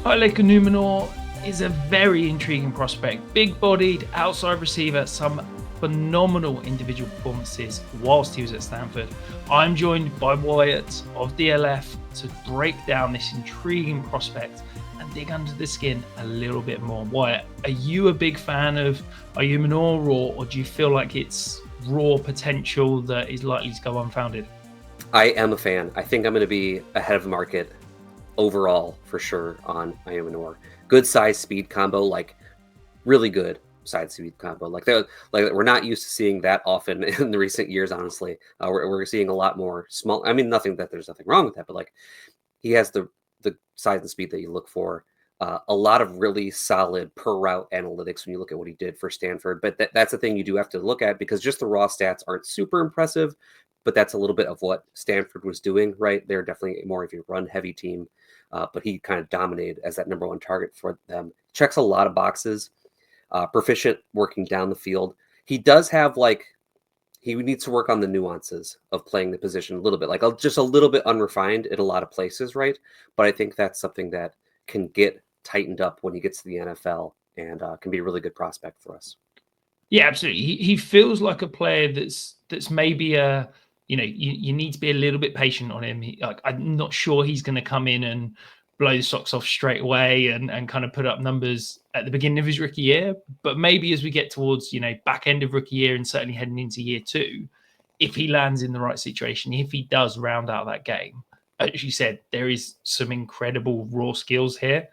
Elic Ayomanor is a very intriguing prospect. Big-bodied, outside receiver, some phenomenal individual performances whilst he was at Stanford. I'm joined by Wyatt of DLF to break down this intriguing prospect and dig under the skin a little bit more. Wyatt, are you a big fan of Ayomanor, or do you feel like it's raw potential that is likely to go unfounded? I am a fan. I think I'm going to be ahead of the market overall for sure on Ayomanor. Good size speed combo, like really good side speed combo. Like we're not used to seeing that often in the recent years. Honestly, we're seeing a lot more small. I mean, there's nothing wrong with that, but like he has the size and speed that you look for. A lot of really solid per route analytics when you look at what he did for Stanford. But that's the thing you do have to look at, because just the raw stats aren't super impressive. But that's a little bit of what Stanford was doing, right? They're definitely more of a run-heavy team, but he kind of dominated as that number one target for them. Checks a lot of boxes, proficient working down the field. He does have he needs to work on the nuances of playing the position a little bit, like just a little bit unrefined in a lot of places, right? But I think that's something that can get tightened up when he gets to the NFL and can be a really good prospect for us. Yeah, absolutely. He feels like a player that's maybe you need to be a little bit patient on him. I'm not sure he's going to come in and blow the socks off straight away and kind of put up numbers at the beginning of his rookie year. But maybe as we get towards, back end of rookie year and certainly heading into year two, if he lands in the right situation, if he does round out that game, as you said, there is some incredible raw skills here.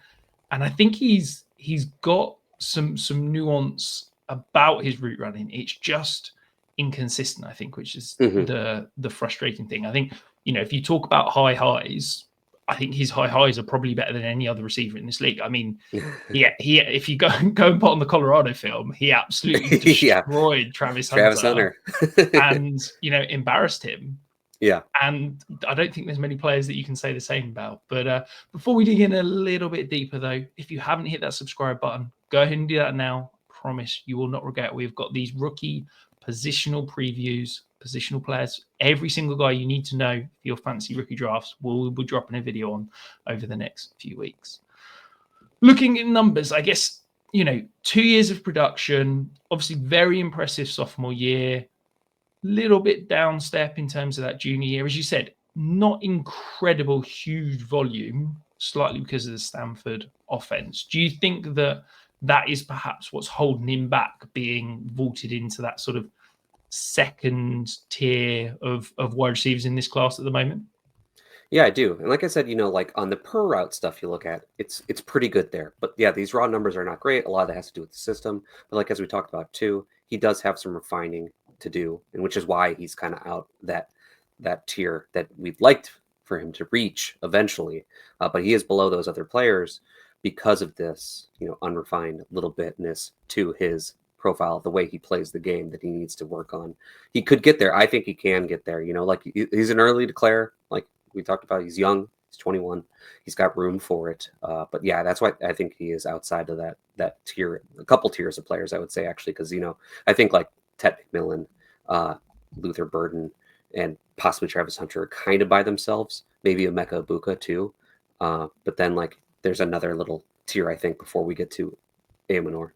And I think he's got some nuance about his route running. It's just inconsistent, I think, which is the frustrating thing. I think, if you talk about high highs, I think his high highs are probably better than any other receiver in this league. I mean, he if you go and put on the Colorado film, he absolutely destroyed Travis Hunter. And, embarrassed him. Yeah. And I don't think there's many players that you can say the same about. But before we dig in a little bit deeper, though, if you haven't hit that subscribe button, go ahead and do that now. Promise you will not regret. We've got these rookie positional previews, positional players. Every single guy you need to know for your fantasy rookie drafts, we'll be dropping a video on over the next few weeks. Looking at numbers, I guess, 2 years of production, obviously very impressive sophomore year. Little bit down step in terms of that junior year. As you said, not incredible, huge volume, slightly because of the Stanford offense. Do you think that is perhaps what's holding him back, being vaulted into that sort of second tier of wide receivers in this class at the moment? Yeah, I do. And like I said, like on the per route stuff you look at, it's pretty good there. But yeah, these raw numbers are not great. A lot of that has to do with the system. But like as we talked about too, he does have some refining to do, and which is why he's kind of out that tier that we'd liked for him to reach eventually. But he is below those other players because of this, unrefined little bitness to his profile, the way he plays the game that he needs to work on. He could get there. I think he can get there. Like he's an early declare. Like we talked about, he's young. He's 21. He's got room for it. But yeah, that's why I think he is outside of that tier, a couple tiers of players, I would say, actually, because I think like Ted McMillan, Luther Burden, and possibly Travis Hunter are kind of by themselves. Maybe Emeka Ibuka too. But then like there's another little tier, I think, before we get to Ayomanor.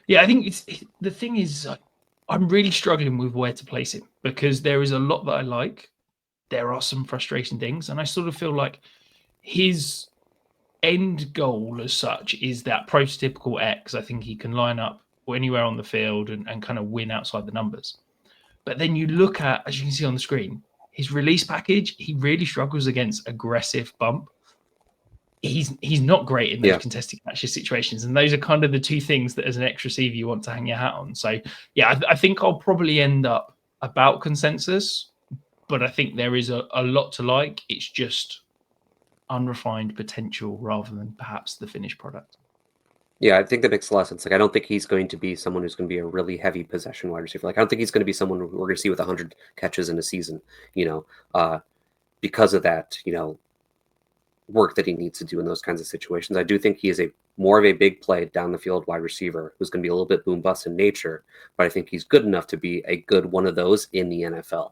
Yeah, I think the thing is, I'm really struggling with where to place him, because there is a lot that I like. There are some frustrating things, and I sort of feel like his end goal as such is that prototypical X. I think he can line up anywhere on the field and kind of win outside the numbers. But then you look at, as you can see on the screen, his release package, he really struggles against aggressive bump. He's not great in those contested catches situations. And those are kind of the two things that as an X receiver you want to hang your hat on. So yeah, I think I'll probably end up about consensus, but I think there is a lot to like. It's just unrefined potential rather than perhaps the finished product. Yeah, I think that makes a lot of sense. Like, I don't think he's going to be someone who's going to be a really heavy possession wide receiver. Like, I don't think he's going to be someone we're going to see with 100 catches in a season, because of that, work that he needs to do in those kinds of situations. I do think he is more of a big play down the field wide receiver who's going to be a little bit boom bust in nature, but I think he's good enough to be a good one of those in the NFL.